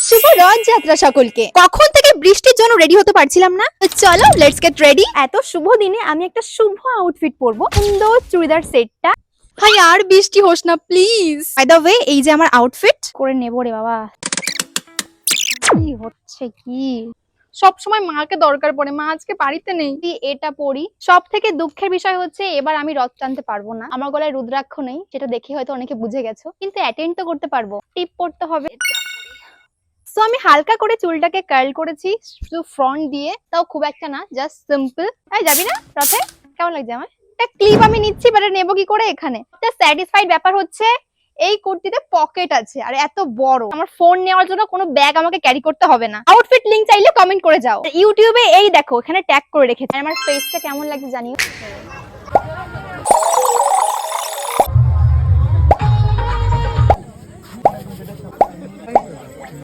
শুভ রথযাত্রা সকলকে। কখন থেকে বৃষ্টির জন্য রেডি হতে পারছিলাম না, তো চলো লেটস গেট রেডি। এত শুভ দিনে আমি একটা শুভ আউটফিট পরবো, সুন্দর চুড়িদার সেটটা। হাই আর বৃষ্টি হোস না প্লিজ। বাই দ্য ওয়ে, এই যে আমার আউটফিট করে নেবো রে বাবা। কি হচ্ছে কি, সব সময় মাকে দরকার পড়ে, মা আজকে বাড়িতে নেই, এটা পরি। সব থেকে দুঃখের বিষয় হচ্ছে এবার আমি রথ টানতে পারবো না, আমার গলায় রুদ্রাক্ষ নেই, যেটা দেখে হয়তো অনেকে বুঝে গেছো, কিন্তু অ্যাটেন্ড তো করতে পারবো। টিপ পড়তে হবে। সো আমি হালকা করে চুলটাকে কার্ল করেছি, শুধু ফ্রন্ট দিয়ে, তাও খুব একটা না, জাস্ট সিম্পল। এই যাবি না রথে? কেমন লাগছে আমার একটা ক্লিপ আমি নিচ্ছি, বাট নেবো কি করে এখানে? স্যাটিসফাইড ব্যাপার হচ্ছে এই কুর্তিতে পকেট আছে আর এত বড়, আমার ফোন নেওয়ার জন্য কোনো ব্যাগ আমাকে ক্যারি করতে হবে না। আউটফিট লিংক চাইলে কমেন্ট করে যাও। ইউটিউবে এই দেখো, এখানে ট্যাগ করে রেখেছি। আমার ফেসটা কেমন লাগছে জানিও।